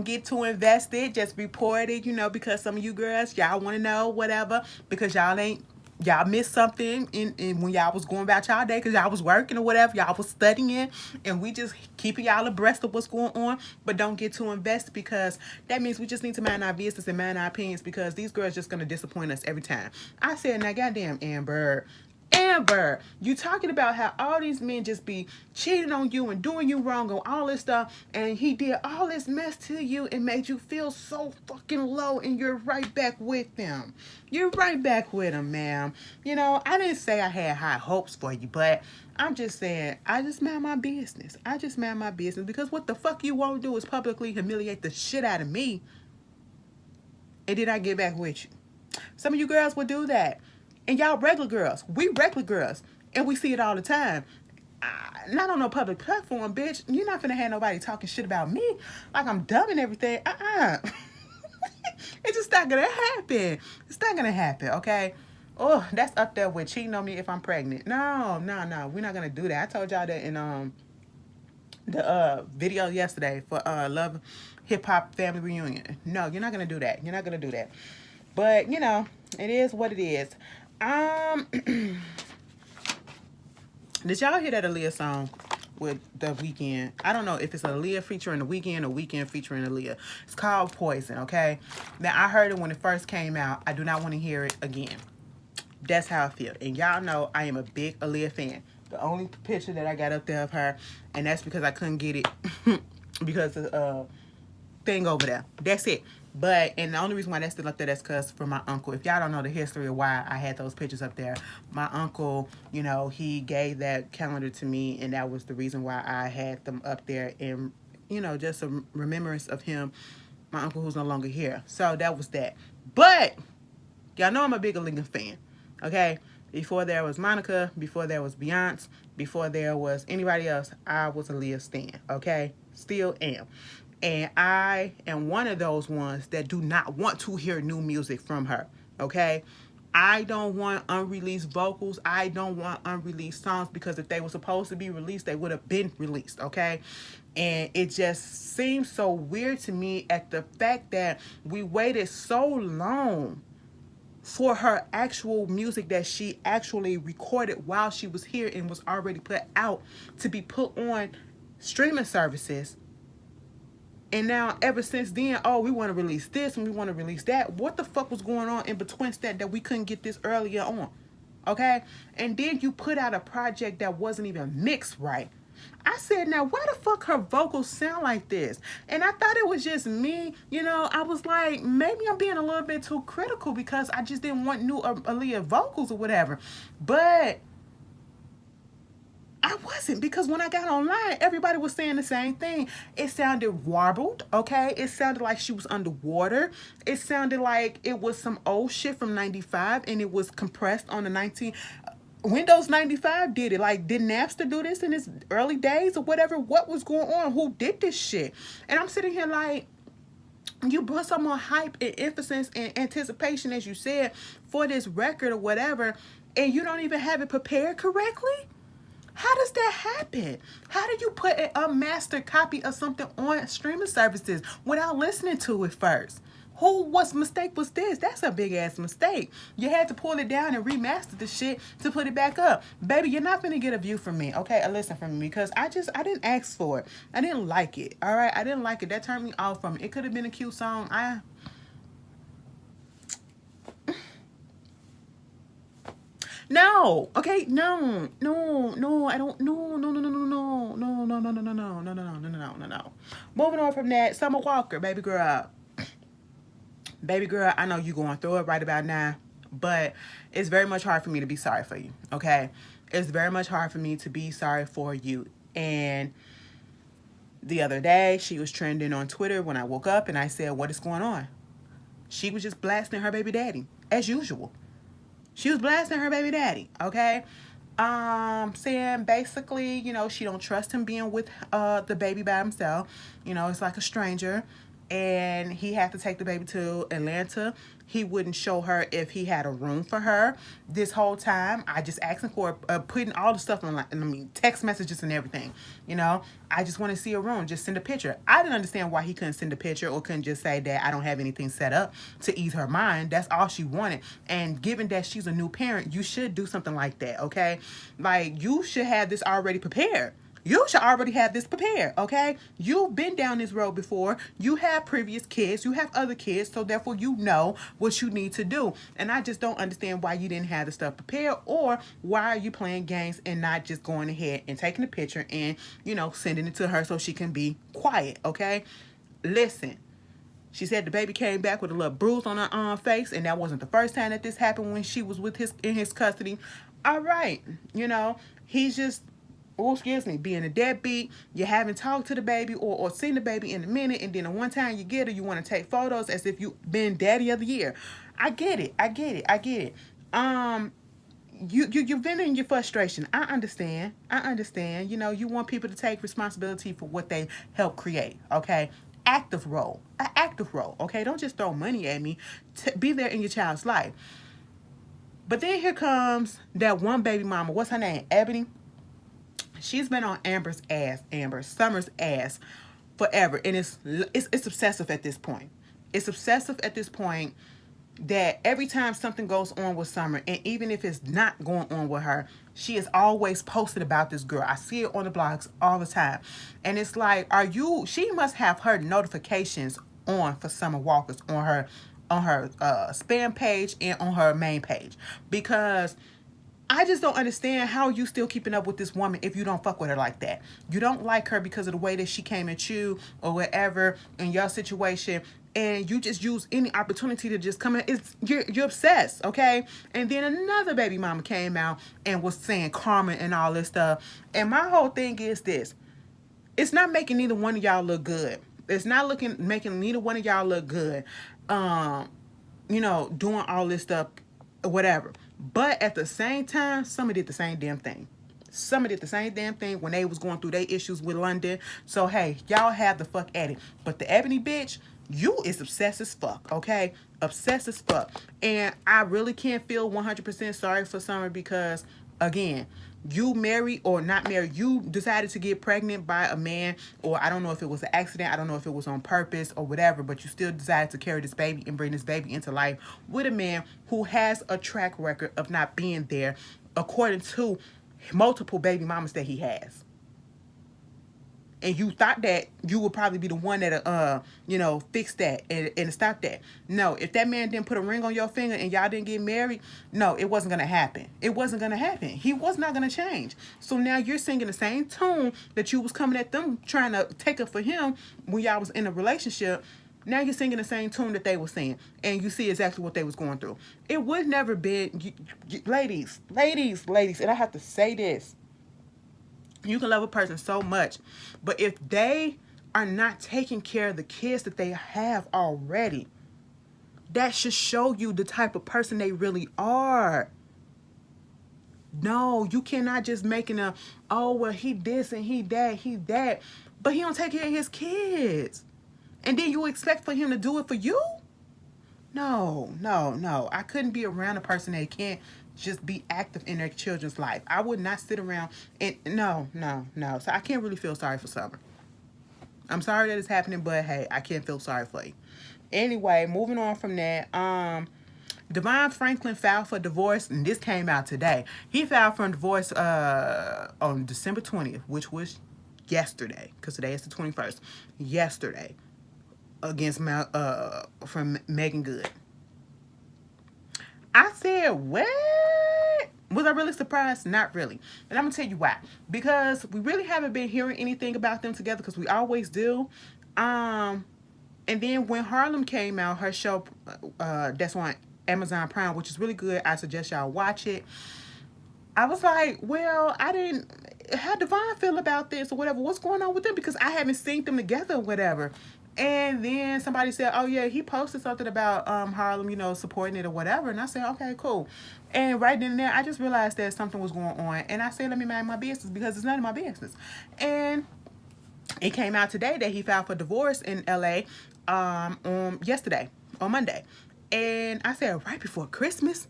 get too invested. Just report it, because some of you girls, y'all want to know whatever, because y'all missed something in when y'all was going about y'all day because y'all was working or whatever, y'all was studying, and we just keeping y'all abreast of what's going on. But don't get too invested because that means we just need to mind our business and mind our opinions because these girls just gonna disappoint us every time. I said, now goddamn Amber, Amber, you talking about how all these men just be cheating on you and doing you wrong and all this stuff, and he did all this mess to you and made you feel so fucking low, and you're right back with them. You're right back with them, ma'am. You know, I didn't say I had high hopes for you, but I'm just saying, I just mind my business. I just mind my business, because what the fuck you won't do is publicly humiliate the shit out of me, and then I get back with you. Some of you girls would do that. And y'all regular girls. We regular girls. And we see it all the time. Not on no public platform, bitch. You're not finna have nobody talking shit about me like I'm dumb and everything. It's just not gonna happen. It's not gonna happen, okay? Oh, that's up there with cheating on me if I'm pregnant. No. We're not gonna do that. I told y'all that in the video yesterday for Love Hip Hop Family Reunion. No, you're not gonna do that. You're not gonna do that. But you know, it is what it is. Did y'all hear that Aaliyah song with The Weeknd? I don't know if it's Aaliyah featuring The Weeknd or Weeknd featuring Aaliyah. It's called Poison, okay? Now, I heard it when it first came out. I do not want to hear it again. That's how I feel. And y'all know I am a big Aaliyah fan. The only picture that I got up there of her, and that's because I couldn't get it because of thing over there. That's it. But, and the only reason why that's still up there, that's because for my uncle. If y'all don't know the history of why I had those pictures up there, my uncle, you know, he gave that calendar to me, and that was the reason why I had them up there, and, you know, just a remembrance of him, my uncle who's no longer here. So that was that. But y'all know I'm a big Aaliyah fan, okay? Before there was Monica, before there was Beyonce, before there was anybody else, I was Aaliyah stan, okay? Still am. And I am one of those ones that do not want to hear new music from her, okay? I don't want unreleased vocals. I don't want unreleased songs, because if they were supposed to be released, they would have been released, okay? And it just seems so weird to me at the fact that we waited so long for her actual music that she actually recorded while she was here and was already put out to be put on streaming services. And now, ever since then, oh, we want to release this and we want to release that. What the fuck was going on in between that we couldn't get this earlier on? Okay? And then you put out a project that wasn't even mixed right. I said, now, why the fuck her vocals sound like this? And I thought it was just me. You know, I was like, maybe I'm being a little bit too critical because I just didn't want new Aaliyah vocals or whatever. But I wasn't, because when I got online, everybody was saying the same thing. It sounded warbled, okay? It sounded like she was underwater. It sounded like it was some old shit from 95 and it was compressed on the Windows 95 did it. Like, did Napster do this in its early days or whatever? What was going on? Who did this shit? And I'm sitting here like, you brought some more hype and emphasis and anticipation, as you said, for this record or whatever, and you don't even have it prepared correctly? How does that happen? How do you put a master copy of something on streaming services without listening to it first? What mistake was this? That's a big ass mistake. You had to pull it down and remaster the shit to put it back up. Baby, you're not gonna get a view from me, okay? A listen from me, because I didn't ask for it. I didn't like it, all right? I didn't like it. That turned me off from it. It could have been a cute song. No, okay, no, I don't, no. Moving on from that, Summer Walker, baby girl. Baby girl, I know you going through it right about now, but it's very much hard for me to be sorry for you, okay? It's very much hard for me to be sorry for you. And the other day, she was trending on Twitter when I woke up, and I said, what is going on? She was just blasting her baby daddy, as usual. She was blasting her baby daddy, okay? Saying basically, you know, she don't trust him being with the baby by himself. You know, it's like a stranger. And he had to take the baby to Atlanta. He wouldn't show her if he had a room for her. This whole time, I just asked him for putting all the stuff on, text messages and everything. You know, I just want to see a room. Just send a picture. I didn't understand why he couldn't send a picture or couldn't just say that I don't have anything set up to ease her mind. That's all she wanted. And given that she's a new parent, you should do something like that, okay? Like, you should have this already prepared. You should already have this prepared, okay? You've been down this road before. You have previous kids. You have other kids. So therefore, you know what you need to do. And I just don't understand why you didn't have the stuff prepared, or why are you playing games and not just going ahead and taking a picture and, sending it to her so she can be quiet, okay? Listen. She said the baby came back with a little bruise on her face, and that wasn't the first time that this happened when she was in his custody. All right, he's just, oh, excuse me, being a deadbeat. You haven't talked to the baby or seen the baby in a minute, and then the one time you get her, you want to take photos as if you've been daddy of the year. I get it. You're venting your frustration. I understand. You want people to take responsibility for what they help create, okay? Active role, okay? Don't just throw money at me. Be there in your child's life. But then here comes that one baby mama. What's her name? Ebony. She's been on Amber Summer's ass forever, and it's obsessive at this point. It's obsessive at this point that every time something goes on with Summer, and even if it's not going on with her, she is always posted about this girl. I see it on the blogs all the time. And it's like, she must have her notifications on for Summer Walker's on her spam page and on her main page, because I just don't understand how you still keeping up with this woman if you don't fuck with her like that. You don't like her because of the way that she came at you or whatever in your situation, and you just use any opportunity to just come in. You're obsessed, okay? And then another baby mama came out and was saying karma and all this stuff. And my whole thing is this: it's not making neither one of y'all look good. It's not making neither one of y'all look good. Doing all this stuff, whatever. But at the same time, somebody did the same damn thing. Somebody did the same damn thing when they was going through their issues with London. So, hey, y'all have the fuck at it. But the Ebony bitch, you is obsessed as fuck, okay? Obsessed as fuck. And I really can't feel 100% sorry for Summer because, again, you married or not married, you decided to get pregnant by a man, or I don't know if it was an accident, I don't know if it was on purpose or whatever, but you still decided to carry this baby and bring this baby into life with a man who has a track record of not being there, according to multiple baby mamas that he has. And you thought that you would probably be the one that, fix that and stop that. No, if that man didn't put a ring on your finger and y'all didn't get married, no, it wasn't going to happen. It wasn't going to happen. He was not going to change. So now you're singing the same tune that you was coming at them trying to take up for him when y'all was in a relationship. Now you're singing the same tune that they were singing, and you see exactly what they was going through. It would never be, ladies, and I have to say this. You can love a person so much, but if they are not taking care of the kids that they have already, that should show you the type of person they really are. No, you cannot just making a, oh, well, he this and he that, but he don't take care of his kids. And then you expect for him to do it for you? No. I couldn't be around a person that can't just be active in their children's life. I would not sit around and no. So I can't really feel sorry for Summer. I'm sorry that it's happening, but hey, I can't feel sorry for you. Anyway, moving on from that, Devon Franklin filed for divorce, and this came out today. He filed for divorce on December 20th, which was yesterday, because today is the 21st. Yesterday, against from Megan Good. I said, what? Was I really surprised? Not really. And I'm going to tell you why. Because we really haven't been hearing anything about them together, because we always do. And then when Harlem came out, her show, that's on Amazon Prime, which is really good. I suggest y'all watch it. I was like, well, how Devon feel about this or whatever? What's going on with them? Because I haven't seen them together or whatever. And then somebody said, oh, yeah, he posted something about Harlem, supporting it or whatever. And I said, okay, cool. And right then and there, I just realized that something was going on. And I said, let me mind my business, because it's none of my business. And it came out today that he filed for divorce in L.A. On Monday. And I said, right before Christmas,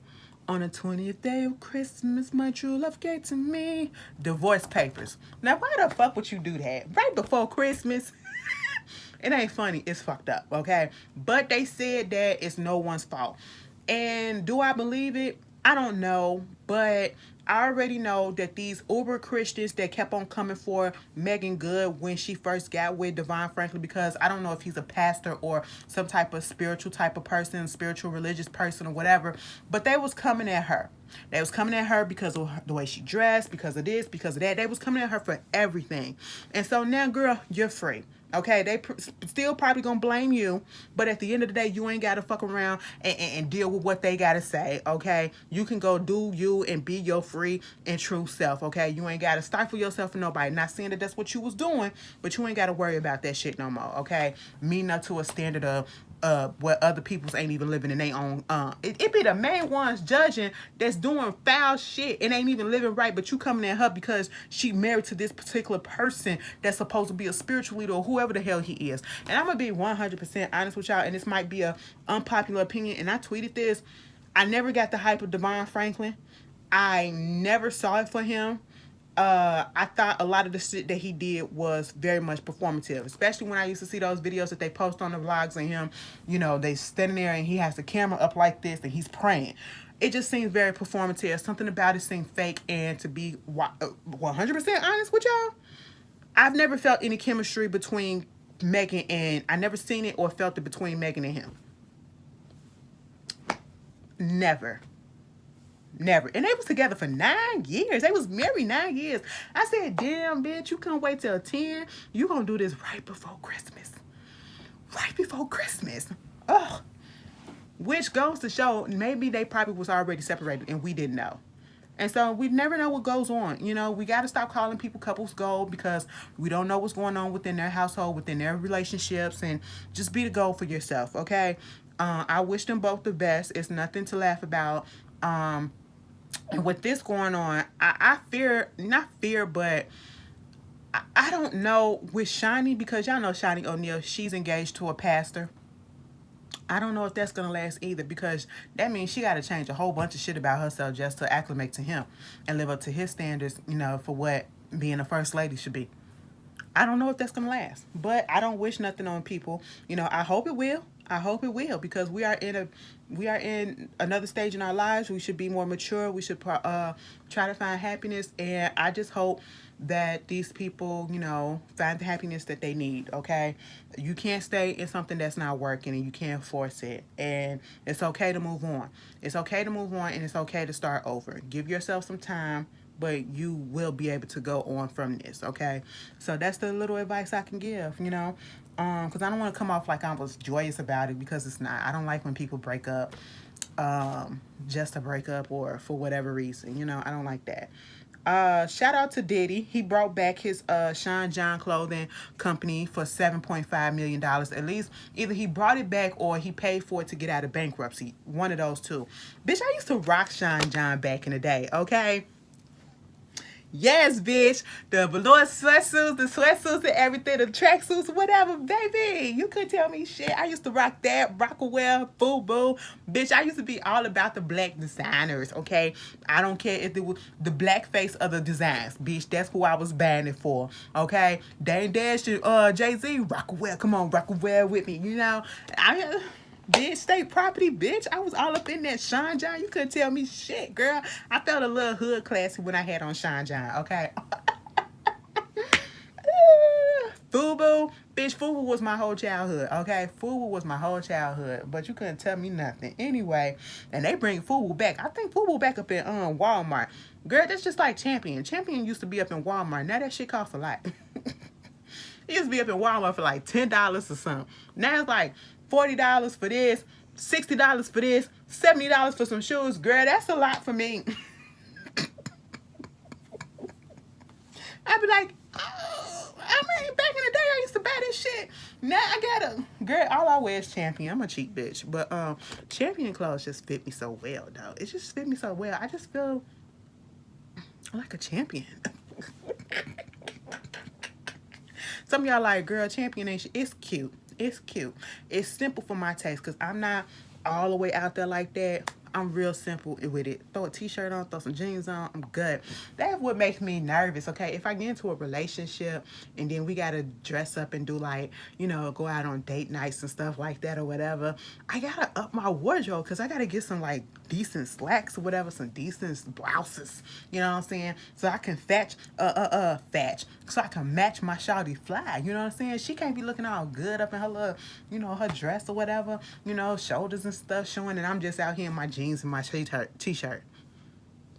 on the 20th day of Christmas, my true love gave to me divorce papers. Now, why the fuck would you do that? Right before Christmas? It ain't funny. It's fucked up, okay? But they said that it's no one's fault. And do I believe it? I don't know, but I already know that these uber Christians that kept on coming for Megan Good when she first got with Devon Franklin, because I don't know if he's a pastor or some type of spiritual type of person, spiritual religious person or whatever, but they was coming at her. They was coming at her because of the way she dressed, because of this, because of that. They was coming at her for everything. And so now, girl, you're free. Okay, they still probably gonna blame you, but at the end of the day, you ain't gotta fuck around and deal with what they gotta say. Okay, you can go do you and be your free and true self. Okay, you ain't gotta stifle yourself for nobody. Not saying that that's what you was doing, but you ain't gotta worry about that shit no more. Okay, mean up to a standard of what other people's ain't even living in their own. It be the main ones judging that's doing foul shit and ain't even living right, but you coming at her because she married to this particular person that's supposed to be a spiritual leader or whoever the hell he is. And I'm gonna be 100% honest with y'all, and this might be a unpopular opinion, and I tweeted this. I never got the hype of Devon Franklin. I never saw it for him. I thought a lot of the shit that he did was very much performative, especially when I used to see those videos that they post on the vlogs and him, you know, they standing there and he has the camera up like this and he's praying. It just seems very performative. Something about it seemed fake, and to be 100% honest with y'all, I've never felt any chemistry between Megan and, I never seen it or felt it between Megan and him. Never. Never. And they was together for 9 years. They was married 9 years. I said, damn, bitch, you can't wait till 10. You gonna do this right before Christmas. Right before Christmas. Ugh. Which goes to show maybe they probably was already separated and we didn't know. And so we never know what goes on. You know, we got to stop calling people couples gold, because we don't know what's going on within their household, within their relationships, and just be the goal for yourself, okay? I wish them both the best. It's nothing to laugh about. And with this going on, I fear, not fear, but I don't know with Shani, because y'all know Shani O'Neal, she's engaged to a pastor. I don't know if that's going to last either, because that means she got to change a whole bunch of shit about herself just to acclimate to him and live up to his standards, you know, for what being a first lady should be. I don't know if that's going to last, but I don't wish nothing on people. You know, I hope it will. I hope it will, because we are in another stage in our lives. We should be more mature. We should try to find happiness, and I just hope that these people, you know, find the happiness that they need. Okay, you can't stay in something that's not working, and you can't force it. And it's okay to move on. It's okay to move on, and it's okay to start over. Give yourself some time, but you will be able to go on from this, okay? So that's the little advice I can give, you know, because I don't want to come off like I was joyous about it, because it's not. I don't like when people break up just to break up or for whatever reason, you know. I don't like that. Shout out to Diddy. He brought back his Sean John clothing company for $7.5 million. At least either he brought it back or he paid for it to get out of bankruptcy. One of those two. Bitch, I used to rock Sean John back in the day, okay? Yes, bitch. The velour sweatsuits and everything, the tracksuits, whatever, baby. You couldn't tell me shit. I used to rock that, Rockaware, FUBU. Bitch, I used to be all about the black designers, okay? I don't care if it was the black face of the designs, bitch. That's who I was buying it for, okay? Dame Dash and Jay-Z, Rockaware. Come on, Rockaware with me, you know? Bitch, state property, bitch. I was all up in that Sean John. You couldn't tell me shit, girl. I felt a little hood classy when I had on Sean John, okay? FUBU, bitch, FUBU was my whole childhood, okay? FUBU was my whole childhood, but you couldn't tell me nothing. Anyway, and they bring FUBU back. I think FUBU back up in Walmart. Girl, that's just like Champion. Champion used to be up in Walmart. Now that shit costs a lot. It used to be up in Walmart for like $10 or something. Now it's like $40 for this, $60 for this, $70 for some shoes. Girl, that's a lot for me. I'd be like, oh, I mean, back in the day, I used to buy this shit. Now I gotta, girl, all I wear is Champion. I'm a cheap bitch. But Champion clothes just fit me so well, though. It just fit me so well. I just feel like a champion. Some of y'all like, girl, Champion ain't shit. It's cute. It's cute. It's simple for my taste, because I'm not all the way out there like that. I'm real simple with it. Throw a t-shirt on, throw some jeans on, I'm good. That's what makes me nervous, okay? If I get into a relationship and then we gotta dress up and do like, you know, go out on date nights and stuff like that or whatever, I gotta up my wardrobe because I gotta get some like decent slacks or whatever, some decent blouses, you know what I'm saying? So I can so I can match my shawty fly, you know what I'm saying? She can't be looking all good up in her little, you know, her dress or whatever, you know, shoulders and stuff showing, and I'm just out here in my jeans and my t-shirt.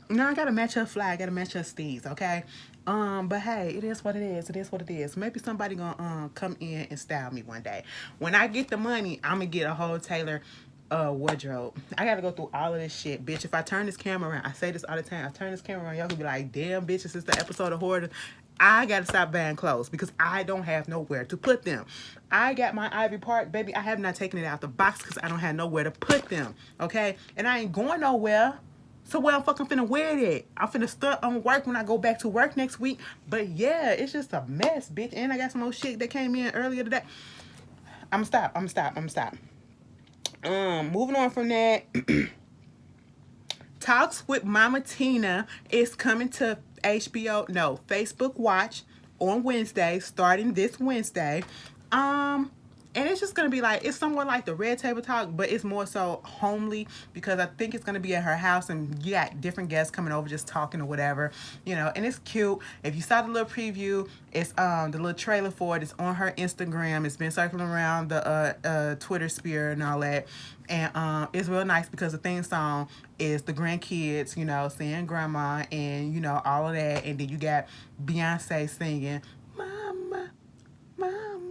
No, I gotta match her fly. I gotta match her steez, okay? But hey, it is what it is. It is what it is. Maybe somebody gonna come in and style me one day. When I get the money, I'm gonna get a whole tailor wardrobe. I gotta go through all of this shit, bitch. If I turn this camera around, I say this all the time. I turn this camera around, y'all could be like, damn, bitch, this is the episode of Hoarder. I gotta stop buying clothes because I don't have nowhere to put them. I got my Ivy Park, baby. I have not taken it out the box because I don't have nowhere to put them. Okay, and I ain't going nowhere. So where I'm fucking finna wear it? I'm finna start on work when I go back to work next week. But yeah, it's just a mess, bitch. And I got some more shit that came in earlier today. I'm stop. Moving on from that. Talks with Mama Tina is coming to Facebook Watch on Wednesday, starting this Wednesday. And it's just gonna be like, it's somewhat like the Red Table Talk, but it's more so homely because I think it's gonna be at her house and you got different guests coming over just talking or whatever, you know, and it's cute. If you saw the little preview, it's the little trailer for it. It's on her Instagram. It's been circling around the Twitter sphere and all that. And it's real nice because the theme song is the grandkids, you know, saying grandma and, you know, all of that. And then you got Beyonce singing, Mama.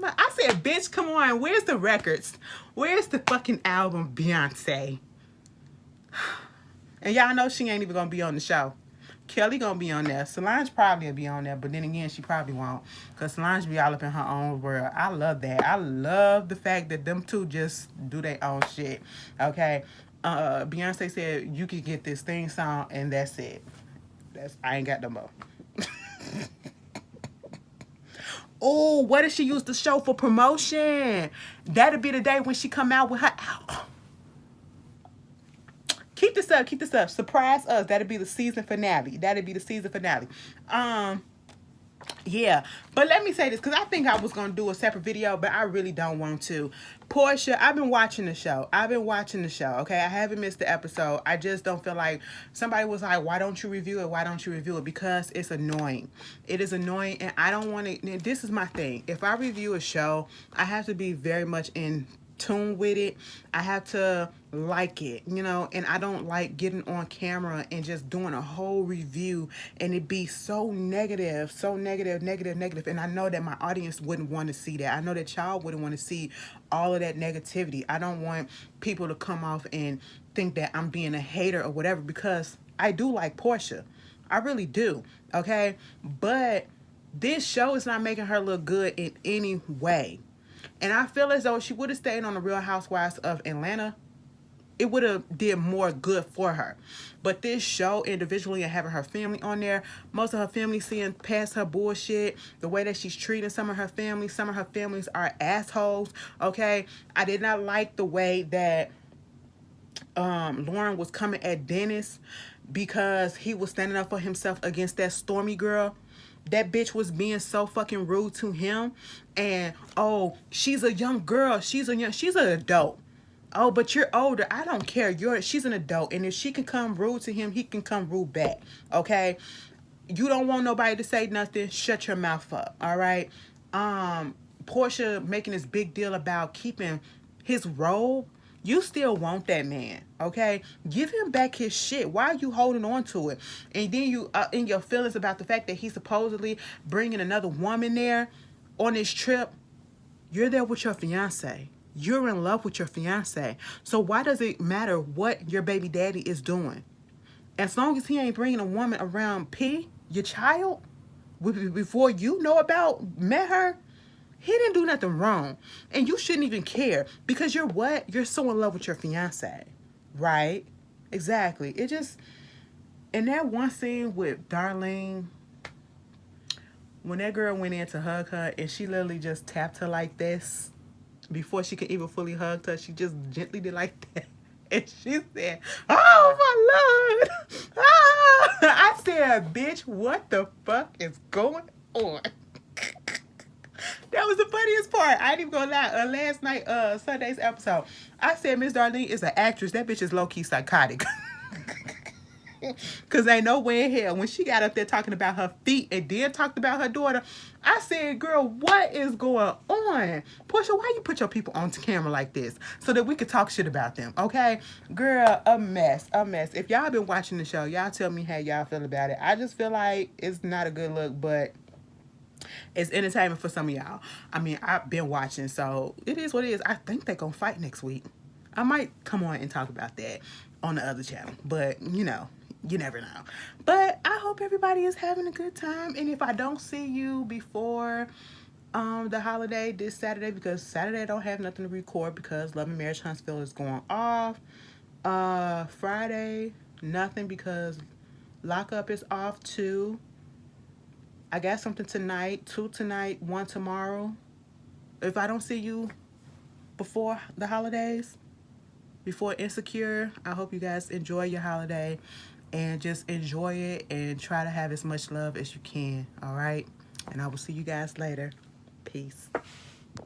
I said, bitch, come on. Where's the records? Where's the fucking album, Beyonce? And y'all know she ain't even gonna be on the show. Kelly gonna be on there. Solange probably will be on there, but then again, she probably won't. Because Solange be all up in her own world. I love that. I love the fact that them two just do their own shit. Okay? Beyonce said, you could get this theme song, and that's it. I ain't got no more. Oh, what if she used the show for promotion? That'll be the day when she come out with her album. Keep this up. Surprise us. That'll be the season finale. Yeah, but let me say this because I think I was gonna do a separate video, but I really don't want to. Porsha, I've been watching the show. Okay, I haven't missed the episode. I just don't feel like somebody was like, "Why don't you review it?" Because it's annoying. It is annoying, and I don't want to. This is my thing. If I review a show, I have to be very much in tune with it. I have to like it, you know, and I don't like getting on camera and just doing a whole review and it be so negative, and I know that my audience wouldn't want to see that. I know that y'all wouldn't want to see all of that negativity. I don't want people to come off and think that I'm being a hater or whatever, because I do like Porsha. I really do, okay? But this show is not making her look good in any way. And I feel as though if she would have stayed on the Real Housewives of Atlanta, it would have did more good for her. But this show individually and having her family on there, most of her family seeing past her bullshit, the way that she's treating some of her families are assholes, okay? I did not like the way that Lauren was coming at Dennis because he was standing up for himself against that Stormy girl. That bitch was being so fucking rude to him. And, oh, she's a young girl. She's an adult. Oh, but you're older. I don't care. She's an adult. And if she can come rude to him, he can come rude back. Okay? You don't want nobody to say nothing. Shut your mouth up. All right? Porsha making this big deal about keeping his robe. You still want that man, okay? Give him back his shit. Why are you holding on to it? And then you in your feelings about the fact that he's supposedly bringing another woman there on this trip. You're there with your fiance. You're in love with your fiance. So why does it matter what your baby daddy is doing? As long as he ain't bringing a woman around P, your child, before you met her, he didn't do nothing wrong. And you shouldn't even care because you're what? You're so in love with your fiance, right? Exactly. It just, in that one scene with Darlene, when that girl went in to hug her and she literally just tapped her like this before she could even fully hug her, she just gently did like that. And she said, "Oh my Lord." Ah! I said, "Bitch, what the fuck is going on?" That was the funniest part. I ain't even gonna lie. Last night, Sunday's episode, I said Miss Darlene is an actress. That bitch is low-key psychotic. Cause ain't no way in hell when she got up there talking about her feet and then talked about her daughter. I said, "Girl, what is going on? Porsha, why you put your people on camera like this so that we could talk shit about them?" Okay, girl, a mess, a mess. If y'all been watching the show, y'all tell me how y'all feel about it. I just feel like it's not a good look, but it's entertainment for some of y'all. I mean, I've been watching, so it is what it is. I think they're gonna fight next week. I might come on and talk about that on the other channel, but you know, you never know. But I hope everybody is having a good time, and if I don't see you before the holiday this Saturday, because Saturday I don't have nothing to record because Love and Marriage Huntsville is going off. Friday nothing because lockup is off too. I got something tonight, 2 tonight, 1 tomorrow. If I don't see you before the holidays, before Insecure, I hope you guys enjoy your holiday and just enjoy it and try to have as much love as you can, all right? And I will see you guys later. Peace.